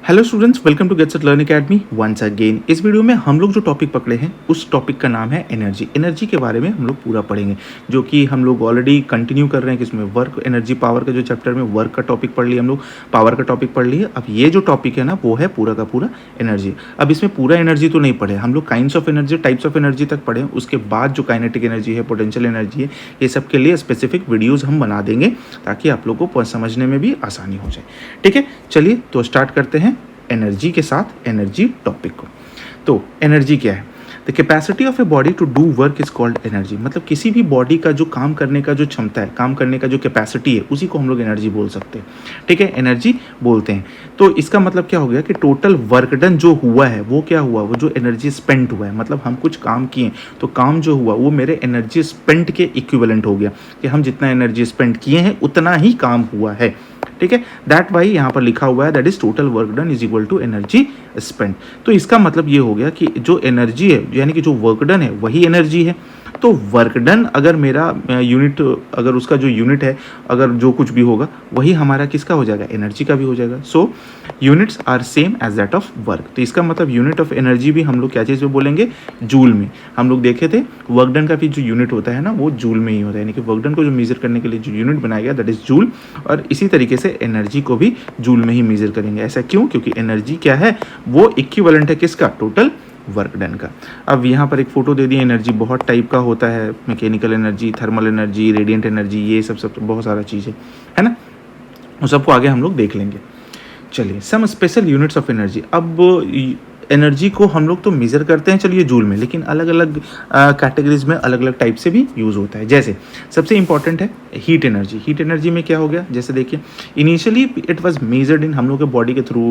Hello students, welcome to get set learn academy once again. इस video में हम लोग जो टॉपिक पकड़े हैं उस टॉपिक का नाम है एनर्जी। एनर्जी के बारे में हम लोग पूरा पढ़ेंगे, जो कि हम लोग ऑलरेडी कंटिन्यू कर रहे हैं। किसमें? वर्क, एनर्जी, पावर का जो चैप्टर में वर्क का टॉपिक पढ़ लिया हम लोग, पावर का टॉपिक पढ़ लिए। अब ये जो टॉपिक है ना, वो है पूरा का पूरा एनर्जी। अब इसमें पूरा एनर्जी तो नहीं पढ़े हम लोग, kinds of energy, types of energy तक पढ़े। उसके बाद जो काइनेटिक एनर्जी है, पोटेंशियल एनर्जी है, ये सब के लिए स्पेसिफिक वीडियोज़ हम बना देंगे ताकि आप लोग को समझने में भी आसानी हो जाए। ठीक है, चलिए तो स्टार्ट करते हैं एनर्जी के साथ, एनर्जी टॉपिक को। तो एनर्जी क्या है? The capacity of a body to do work is called energy. मतलब किसी भी बॉडी का जो काम करने का जो क्षमता है, काम करने का जो कैपेसिटी है, उसी को हम लोग एनर्जी बोल सकते हैं। ठीक है, एनर्जी बोलते हैं। तो इसका मतलब क्या हो गया कि टोटल वर्क डन जो हुआ है वो क्या हुआ, वो जो एनर्जी स्पेंड हुआ है, मतलब हम कुछ काम किए तो काम जो हुआ वो मेरे एनर्जी स्पेंड के इक्विवेलेंट हो गया कि हम जितना एनर्जी स्पेंड किए हैं उतना ही काम हुआ है। ठीक है, दैट वाई यहाँ पर लिखा हुआ है that is total work done is equal to energy spend. तो इसका मतलब ये हो गया कि जो एनर्जी है, यानी कि जो वर्क डन है वही एनर्जी है। तो वर्क डन अगर मेरा यूनिट, अगर उसका जो यूनिट है, अगर जो कुछ भी होगा वही हमारा किसका हो जाएगा? एनर्जी का भी हो जाएगा। So units are same as that of work. तो इसका मतलब यूनिट ऑफ एनर्जी भी हम लोग क्या चीज़ में बोलेंगे? जूल में। हम लोग देखे थे वर्क डन का भी जो यूनिट होता है ना, वो जूल में ही होता है। यानी कि वर्क डन को जो मेजर करने के लिए जो यूनिट बनाया गया दैट इज जूल, और इसी तरीके से एनर्जी को भी जूल में ही मेजर करेंगे। ऐसा क्यों? क्योंकि एनर्जी क्या है? वो इक्विवेलेंट है किसका? टोटल वर्क डन का। अब यहाँ पर एक फोटो दे दी। एनर्जी बहुत टाइप का होता है, mechanical energy, thermal energy, radiant energy, ये सब बहुत सारा चीज़ है ना। उस सबको आगे हम लोग देख लेंगे। चलिए, some special units of energy. अब एनर्जी को हम लोग तो मेज़र करते हैं चलिए जूल में, लेकिन अलग अलग कैटेगरीज में अलग अलग टाइप से भी यूज़ होता है। जैसे सबसे इंपॉर्टेंट है हीट एनर्जी। हीट एनर्जी में क्या हो गया? जैसे देखिए, initially it was measured in, हम लोग के बॉडी के थ्रू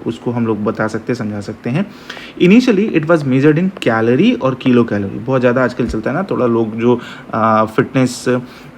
उसको हम लोग बता सकते हैं, समझा सकते हैं। Initially it was measured in calorie और किलो कैलोरी। बहुत ज़्यादा आजकल चलता है ना, थोड़ा लोग जो फिटनेस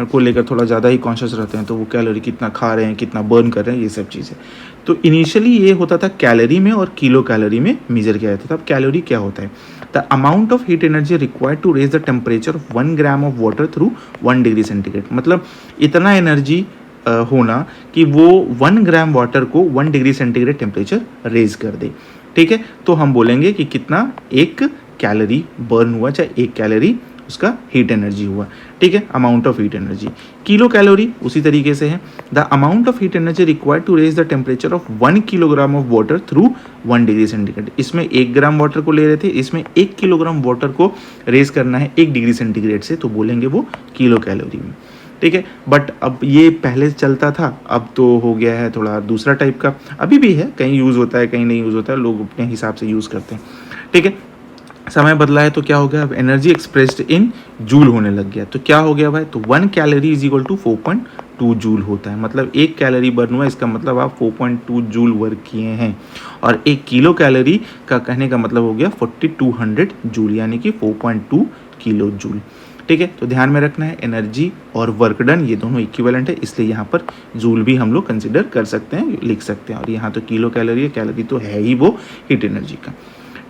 को लेकर थोड़ा ज़्यादा ही कॉन्शियस रहते हैं, तो वो कैलोरी कितना खा रहे हैं, कितना बर्न कर रहे हैं, ये सब चीज़ें। तो इनिशियली ये होता था कैलोरी में और किलो कैलोरी में मेजर किया जाता था। अब कैलोरी क्या होता है? The amount of heat energy required to raise the temperature of 1 gram of water through 1 degree centigrade. मतलब इतना एनर्जी होना कि वो 1 ग्राम वाटर को 1 डिग्री सेंटीग्रेड टेम्परेचर रेज कर दे। ठीक है, तो हम बोलेंगे कि कितना एक कैलोरी बर्न हुआ, चाहे एक कैलोरी उसका हीट एनर्जी हुआ। ठीक है, amount of heat energy. Kilo calorie उसी तरीके से है, the amount of heat energy required to raise the temperature of 1 kilogram of water through 1 degree centigrade. इसमें 1 ग्राम वाटर को ले रहे थे, इसमें 1 किलोग्राम वाटर को रेज करना है 1 डिग्री सेंटीग्रेड से, तो बोलेंगे वो किलो कैलोरी में। ठीक है, बट अब ये पहले चलता था, अब तो हो गया है थोड़ा दूसरा टाइप का। अभी भी है, कहीं यूज़ होता है कहीं नहीं यूज़ होता है, लोग अपने हिसाब से यूज़ करते हैं। ठीक है, समय बदला है तो क्या हो गया? अब एनर्जी एक्सप्रेस्ड इन जूल होने लग गया। तो क्या हो गया भाई? तो 1 calorie is equal to 4.2 joule होता है। मतलब 1 कैलोरी बर्न हुआ, इसका मतलब आप 4.2 जूल वर्क किए हैं। और 1 किलो कैलोरी का कहने का मतलब हो गया 4200 जूल, यानी कि 4.2 किलो जूल। ठीक है, तो ध्यान में रखना है एनर्जी और वर्क डन ये दोनों इक्विवेलेंट है, इसलिए यहाँ पर जूल भी हम लोग कंसिडर कर सकते हैं, लिख सकते हैं। और यहाँ तो किलो कैलोरी है, कैलोरी तो है ही वो हीट एनर्जी का।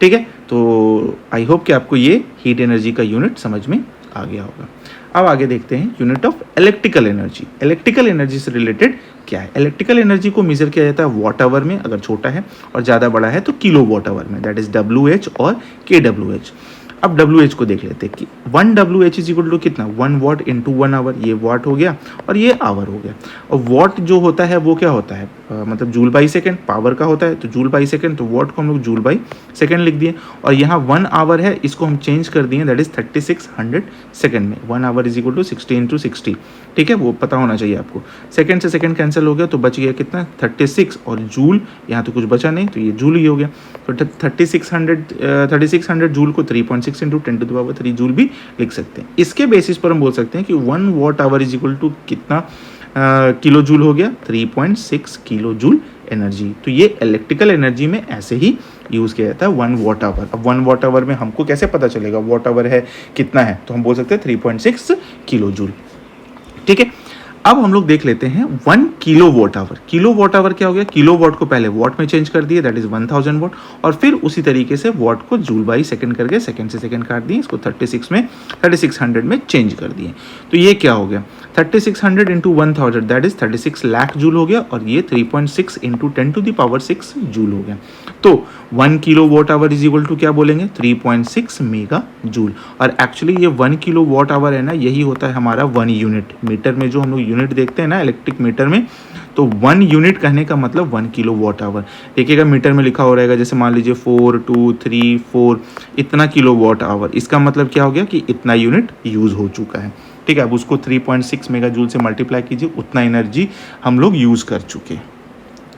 ठीक है, तो आई होप कि आपको ये हीट एनर्जी का यूनिट समझ में आ गया होगा। अब आगे देखते हैं unit of electrical energy. Electrical energy से रिलेटेड क्या है? इलेक्ट्रिकल एनर्जी को मेजर किया जाता है वॉट आवर में, अगर छोटा है, और ज़्यादा बड़ा है तो किलो वॉट आवर में, दैट इज WH और KWH। अब WH को देख लेते हैं कि 1 WH इज इक्वल टू कितना? 1 वॉट इंटू 1 आवर। ये वॉट हो गया और ये आवर हो गया। और वॉट जो होता है वो क्या होता है? मतलब जूल बाई सेकेंड, पावर का होता है तो जूल बाई सेकेंड, तो वॉट को हम लोग जूल बाई सेकेंड लिख दिए। और यहाँ 1 आवर है, इसको हम चेंज कर दिए, दैट इज 3600 सेकेंड में। 1 hour is equal to 60 into 60। ठीक है, वो पता होना चाहिए आपको। सेकेंड से सेकेंड कैंसिल हो गया तो बच गया कितना? 36, और जूल यहाँ तो कुछ बचा नहीं, तो ये जूल ही हो गया। तो 3600 जूल को 3.6 into 10 to the power 3 joule भी लिख सकते हैं। इसके बेसिस पर हम बोल सकते हैं कि 1 watt hour is equal to कितना किलो जूल हो गया? 3.6 किलो जूल एनर्जी। तो ये इलेक्ट्रिकल एनर्जी में ऐसे ही यूज़ किया जाता है 1 वॉट आवर। अब 1 वॉट आवर में हमको कैसे पता चलेगा वॉट आवर है कितना है? तो हम बोल सकते हैं 3.6 किलो जूल। ठीक है, अब हम लोग देख लेते हैं 1 किलो वॉट आवर क्या हो गया, किलो वॉट को पहले वॉट में चेंज कर दिए, दैट इज 1000 वॉट, और फिर उसी तरीके से वॉट को जूल बाई सेकंड करके सेकंड से सेकंड काट दिए, इसको 3600 में चेंज कर दिए। तो ये क्या हो गया, 3600 into 1000 that is 36 lakh joule हो गया, और ये 3.6 इंटू 10⁶ जूल हो गया। तो 1 kilo watt hour is equal to क्या बोलेंगे, 3.6 मेगा जूल। और एक्चुअली ये 1 किलो वॉट आवर है ना, यही होता है हमारा 1 यूनिट। मीटर में जो हम लोग यूनिट देखते हैं ना इलेक्ट्रिक मीटर में, तो 1 यूनिट कहने का मतलब 1 किलो वॉट आवर। देखिएगा मीटर में लिखा हो रहेगा, जैसे मान लीजिए 4 2 3 4 इतना किलो वॉट आवर, इसका मतलब क्या हो गया कि इतना यूनिट यूज़ हो चुका है। ठीक है, अब उसको 3.6 मेगा जूल से मल्टीप्लाई कीजिए, उतना एनर्जी हम लोग यूज़ कर चुके हैं।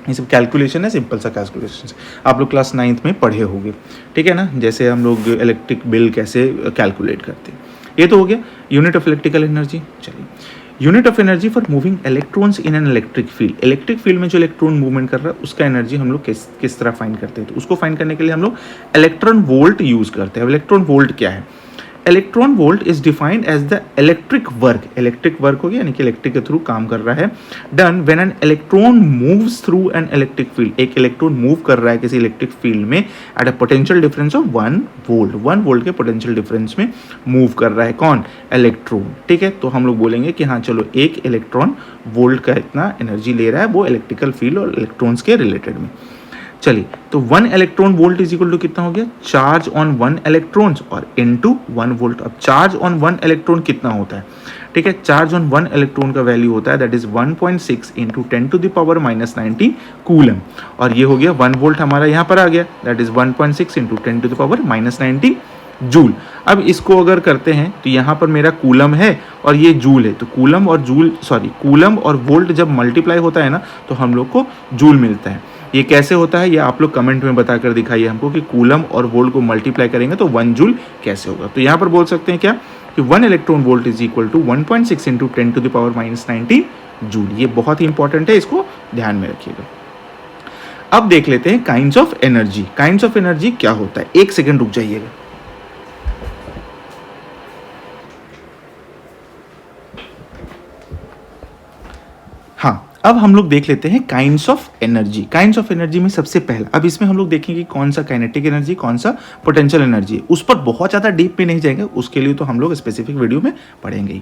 ये सब कैलकुलेशन है, सिंपल सा कैलकुलेशन आप लोग क्लास 9th में पढ़े होंगे। ठीक है ना, जैसे हम लोग इलेक्ट्रिक बिल कैसे कैलकुलेट करते हैं। ये तो हो गया यूनिट ऑफ इलेक्ट्रिकल एनर्जी। चलिए, unit of energy for moving electrons in an electric field. Electric field में जो इलेक्ट्रॉन मूवमेंट कर रहा है उसका एनर्जी हम लोग किस तरह फाइंड करते हैं, तो उसको फाइंड करने के लिए हम लोग इलेक्ट्रॉन वोल्ट यूज़ करते हैं। इलेक्ट्रॉन वोल्ट क्या है, electron volt is defined as the electric work हो गया, यानी कि इलेक्ट्रिक के थ्रू काम कर रहा है, done when an electron moves through an electric field. एक इलेक्ट्रॉन मूव कर रहा है किसी इलेक्ट्रिक फील्ड में at a potential difference of 1 volt के पोटेंशियल डिफरेंस में मूव कर रहा है कौन, इलेक्ट्रॉन। ठीक है, तो हम लोग बोलेंगे कि हाँ चलो एक इलेक्ट्रॉन वोल्ट का इतना एनर्जी ले रहा है, वो इलेक्ट्रिकल फील्ड और इलेक्ट्रॉन्स के रिलेटेड में। चलिए, तो 1 electron volt is equal to कितना हो गया, चार्ज ऑन 1 इलेक्ट्रॉन्स और इनटू 1 वोल्ट। अब चार्ज ऑन 1 इलेक्ट्रॉन कितना होता है, ठीक है, चार्ज ऑन 1 इलेक्ट्रॉन का वैल्यू होता है दैट इज 1.6 इंटू 10⁻⁻90 कूलम, और ये हो गया 1 वोल्ट हमारा यहाँ पर आ गया, दैट इज 1.6 इंटू 10⁻90 जूल। अब इसको अगर करते हैं तो यहाँ पर मेरा कूलम है और ये जूल है, तो कूलम और वोल्ट जब मल्टीप्लाई होता है ना तो हम लोग को जूल मिलता है। ये कैसे होता है, ये आप लोग कमेंट में बताकर दिखाइए हमको कि कूलम और वोल्ट को मल्टीप्लाई करेंगे तो 1 जूल कैसे होगा। तो यहाँ पर बोल सकते हैं क्या कि 1 electron volt is equal to 1.6 into 10⁻90 joule. ये बहुत ही इंपॉर्टेंट है, इसको ध्यान में रखिएगा। अब देख लेते हैं kinds of energy. Kinds of energy क्या होता है, एक सेकेंड रुक जाइएगा। हाँ, अब हम लोग देख लेते हैं kinds of energy. Kinds of energy में सबसे पहला, अब इसमें हम लोग देखेंगे कौन सा काइनेटिक एनर्जी, कौन सा पोटेंशियल एनर्जी है। उस पर बहुत ज़्यादा डीप में नहीं जाएंगे, उसके लिए तो हम लोग स्पेसिफिक वीडियो में पढ़ेंगे ही।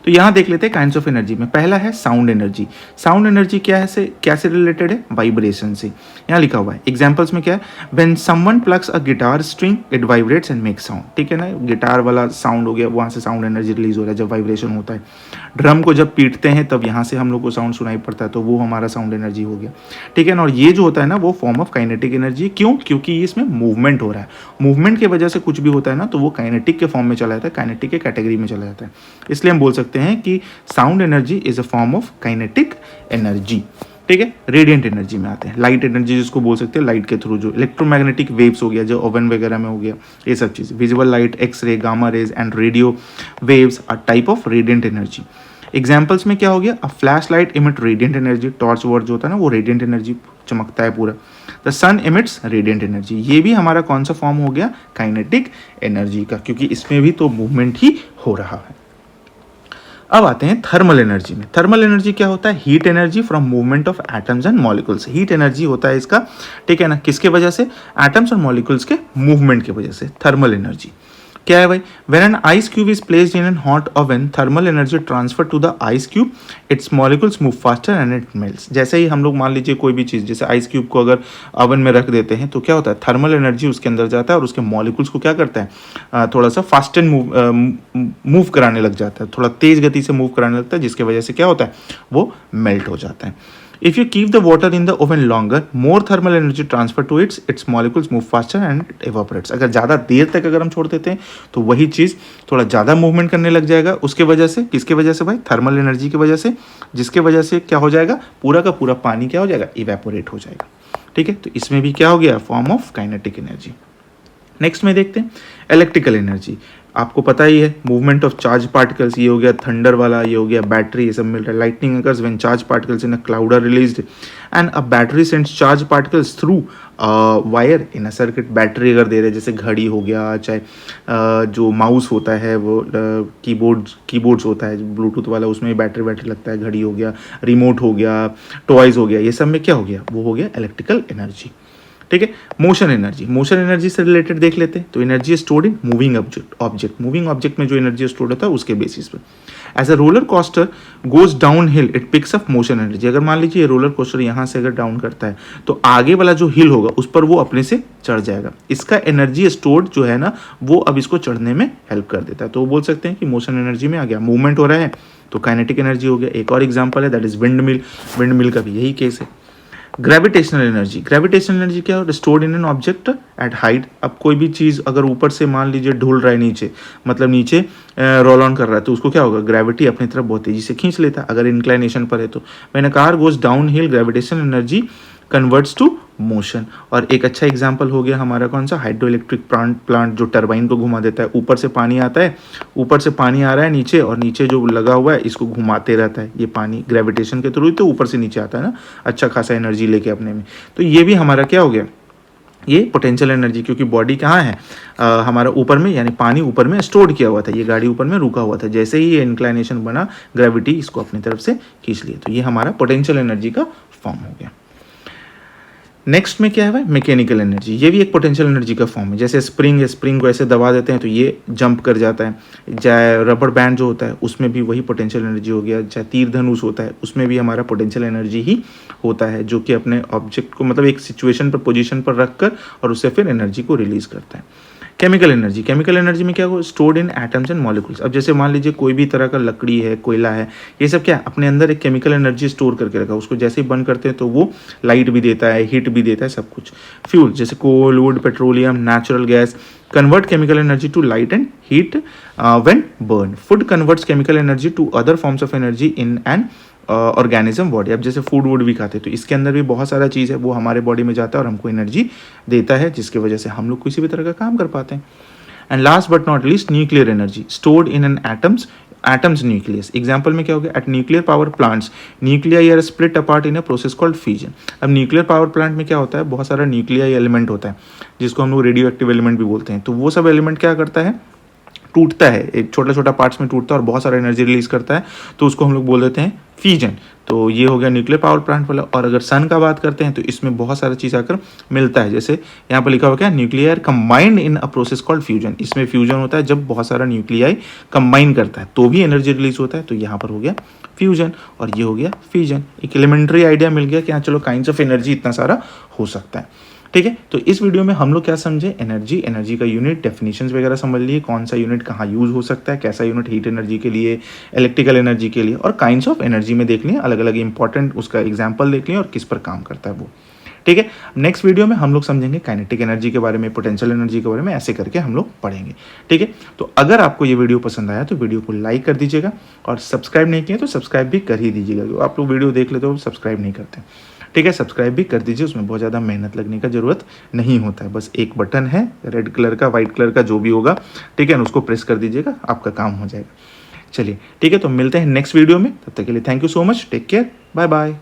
तो यहाँ देख लेते हैं काइंड्स ऑफ एनर्जी में पहला है साउंड एनर्जी। साउंड एनर्जी क्या से रिलेटेड है, वाइब्रेशन से। यहाँ लिखा हुआ है एग्जाम्पल्स में क्या है, when someone plugs a guitar string it vibrates and make sound. ठीक है ना, गिटार वाला साउंड हो गया, वहाँ से साउंड एनर्जी रिलीज हो रहा है जब वाइब्रेशन होता है। ड्रम को जब पीटते हैं तब यहाँ से हम लोग को साउंड सुनाई पड़ता है, तो वो हमारा साउंड एनर्जी हो गया। ठीक है ना, और ये जो होता है ना वो फॉर्म ऑफ काइनेटिक एनर्जी। क्यों, क्योंकि इसमें मूवमेंट हो रहा है, मूवमेंट की वजह से कुछ भी होता है ना तो वो काइनेटिक के फॉर्म में चला जाता है, काइनेटिक के कैटेगरी में चला जाता है। इसलिए हम बोल सकते हैं कि sound energy is a form of kinetic energy. ठीक है, रेडिएंट एनर्जी में आते हैं, लाइट एनर्जी जिसको बोल सकते हैं, लाइट के थ्रू जो इलेक्ट्रोमैग्नेटिक वेव्स हो गया, जो ओवन वगैरह में हो गया, ये सब चीज़, visible light, X-ray, gamma rays and radio waves are type of radiant energy. Examples में क्या हो गया, a flashlight emit radiant energy, torch word जो होता है ना वो रेडिएंट एनर्जी चमकता है पूरा। The sun emits radiant energy, ये भी हमारा कौन सा फॉर्म हो गया, काइनेटिक एनर्जी का, क्योंकि इसमें भी तो मूवमेंट ही हो रहा है। अब आते हैं थर्मल एनर्जी में। थर्मल एनर्जी क्या होता है, heat energy from movement of atoms and molecules. Heat energy होता है इसका, ठीक है ना, किसके वजह से, एटम्स और मॉलिक्यूल्स के मूवमेंट की वजह से। थर्मल एनर्जी क्या है भाई, when an ice cube is placed in an hot oven thermal energy transfer to the ice cube, its molecules move faster and it melts. जैसे ही हम लोग मान लीजिए कोई भी चीज़, जैसे आइस क्यूब को अगर ओवन में रख देते हैं तो क्या होता है, थर्मल एनर्जी उसके अंदर जाता है और उसके मॉलिक्यूल्स को क्या करता है, थोड़ा सा फास्ट एंड मूव कराने लग जाता है, थोड़ा तेज गति से मूव कराने लगता है, जिसकी वजह से क्या होता है, वो मेल्ट हो जाता है। If you keep the water in the oven longer, more thermal energy transfer to its molecules move faster and it evaporates. अगर ज़्यादा देर तक अगर हम छोड़ देते हैं तो वही चीज़ थोड़ा ज़्यादा मूवमेंट करने लग जाएगा, उसके वजह से, किसके वजह से भाई, थर्मल एनर्जी की वजह से, जिसके वजह से क्या हो जाएगा, पूरा का पूरा पानी क्या हो जाएगा, इवेपोरेट हो जाएगा। ठीक है, तो इसमें भी क्या हो गया, form of kinetic energy. Next में देखते हैं इलेक्ट्रिकल एनर्जी। आपको पता ही है मूवमेंट ऑफ चार्ज पार्टिकल्स, ये हो गया थंडर वाला, ये हो गया बैटरी, ये सब मिल रहा है। Lightning occurs when charge particles in a cloud are released and a battery sends charge particles through wire in a circuit. Battery अगर दे रहे हैं, जैसे घड़ी हो गया, चाहे जो माउस होता है, वो कीबोर्ड्स होता है ब्लूटूथ वाला, उसमें बैटरी लगता है, घड़ी हो गया, रिमोट हो गया, टॉयज़ हो गया, ये सब में क्या हो गया, वो हो गया इलेक्ट्रिकल एनर्जी। ठीक है। मोशन एनर्जी से रिलेटेड देख लेते हैं। तो energy stored in moving moving object में जो एनर्जी स्टोर्ड होता है उसके बेसिस पे। As a roller coaster goes down hill it picks up motion energy. अगर मान लीजिए रोलर कोस्टर यहाँ से अगर डाउन करता है तो आगे वाला जो हिल होगा उस पर वो अपने से चढ़ जाएगा। इसका एनर्जी स्टोर्ड जो है ना, वो अब इसको चढ़ने में हेल्प कर देता है। तो वो बोल सकते हैं कि मोशन एनर्जी में आ गया। मूवमेंट हो रहा है तो काइनेटिक एनर्जी हो गया। एक और एग्जाम्पल है, दैट इज विंड मिल का भी यही केस है। ग्रेविटेशनल एनर्जी क्या है, stored in an object at height. अब कोई भी चीज़ अगर ऊपर से मान लीजिए ढुल रहा है नीचे, मतलब नीचे रोल ऑन कर रहा है, तो उसको क्या होगा, ग्रेविटी अपनी तरफ बहुत तेजी से खींच लेता है अगर इंक्लाइनेशन पर है तो। When a car goes down hill gravitational energy converts to motion. और एक अच्छा एग्जांपल हो गया हमारा कौन सा, हाइड्रो इलेक्ट्रिक प्लांट जो टरबाइन को घुमा देता है। ऊपर से पानी आता है, ऊपर से पानी आ रहा है नीचे, और नीचे जो लगा हुआ है इसको घुमाते रहता है। ये पानी ग्रेविटेशन के थ्रू ही तो ऊपर से नीचे आता है ना, अच्छा खासा एनर्जी लेके अपने में। तो ये भी हमारा क्या हो गया, ये पोटेंशियल एनर्जी, क्योंकि बॉडी कहाँ है हमारा ऊपर में, यानी पानी ऊपर में स्टोर किया हुआ था, ये गाड़ी ऊपर में रुका हुआ था। जैसे ही ये इंक्लाइनेशन बना, ग्रेविटी इसको अपनी तरफ से खींच लिया। तो ये हमारा पोटेंशियल एनर्जी का फॉर्म हो गया। नेक्स्ट में क्या है, मैकेनिकल एनर्जी। ये भी एक पोटेंशियल एनर्जी का फॉर्म है। जैसे स्प्रिंग को ऐसे दबा देते हैं तो ये जंप कर जाता है। चाहे रबर बैंड जो होता है उसमें भी वही पोटेंशियल एनर्जी हो गया। चाहे तीर धनुष होता है उसमें भी हमारा पोटेंशियल एनर्जी ही होता है, जो कि अपने ऑब्जेक्ट को मतलब एक सिचुएशन पर, पोजीशन पर रख कर और उससे फिर एनर्जी को रिलीज करता है। केमिकल एनर्जी में क्या हो, stored in atoms and molecules. अब जैसे मान लीजिए कोई भी तरह का लकड़ी है, कोयला है, ये सब क्या अपने अंदर एक केमिकल एनर्जी स्टोर करके रखा है। उसको जैसे ही बंद करते हैं तो वो लाइट भी देता है, हीट भी देता है, सब कुछ। फ्यूल जैसे coal, wood, petroleum, natural gas convert chemical energy to light and heat when burned. Food converts chemical energy to other forms of energy in an organism body. अब जैसे फूड वुड भी खाते हैं तो इसके अंदर भी बहुत सारा चीज़ है, वो हमारे बॉडी में जाता है और हमको एनर्जी देता है, जिसकी वजह से हम लोग किसी भी तरह का काम कर पाते हैं। And last but not least, nuclear energy stored in an atoms nucleus. Example में क्या हो गया, at nuclear power plants nuclei are split apart in a process called fusion. अब न्यूक्लियर पावर प्लांट में क्या होता है, बहुत सारा न्यूक्लियाई एलिमेंट होता है, जिसको हम लोग रेडियो एक्टिव एलिमेंट भी बोलते हैं। तो वो सब एलिमेंट क्या करता है, टूटता है, एक छोटा पार्ट्स में टूटता है और बहुत सारा एनर्जी रिलीज करता है, तो उसको हम लोग बोल देते हैं फ्यूजन। तो ये हो गया न्यूक्लियर पावर प्लांट वाला। और अगर सन का बात करते हैं तो इसमें बहुत सारा चीज़ आकर मिलता है। जैसे यहाँ पर लिखा हुआ क्या, nuclear combined in a process called fusion. इसमें फ्यूजन होता है जब बहुत सारा न्यूक्लियाई कंबाइन करता है तो भी एनर्जी रिलीज होता है। तो यहाँ पर हो गया फ्यूजन और ये हो गया फ्यूजन। एक एलिमेंट्री आइडिया मिल गया कि हाँ चलो काइंड्स ऑफ एनर्जी इतना सारा हो सकता है। ठीक है। तो इस वीडियो में हम लोग क्या समझे, एनर्जी का यूनिट, डेफिनेशंस वगैरह समझ लिए, कौन सा यूनिट कहाँ यूज हो सकता है, कैसा यूनिट हीट एनर्जी के लिए, इलेक्ट्रिकल एनर्जी के लिए, और काइंड्स ऑफ एनर्जी में देख लिए, अलग अलग इंपॉर्टेंट उसका एग्जाम्पल देख लिए और किस पर काम करता है वो। ठीक है। नेक्स्ट वीडियो में हम लोग समझेंगे काइनेटिक एनर्जी के बारे में, पोटेंशियल एनर्जी के बारे में, ऐसे करके हम लोग पढ़ेंगे। ठीक है। तो अगर आपको ये वीडियो पसंद आया तो वीडियो को लाइक कर दीजिएगा, और सब्सक्राइब नहीं किया तो सब्सक्राइब भी कर ही दीजिएगा। तो आप लोग वीडियो देख लेते हो सब्सक्राइब नहीं करते। ठीक है, सब्सक्राइब भी कर दीजिए, उसमें बहुत ज़्यादा मेहनत लगने का ज़रूरत नहीं होता है। बस एक बटन है रेड कलर का, वाइट कलर का, जो भी होगा, ठीक है ना, उसको प्रेस कर दीजिएगा, आपका काम हो जाएगा। चलिए ठीक है, तो मिलते हैं नेक्स्ट वीडियो में। तब तक के लिए thank you so much, take care, bye bye.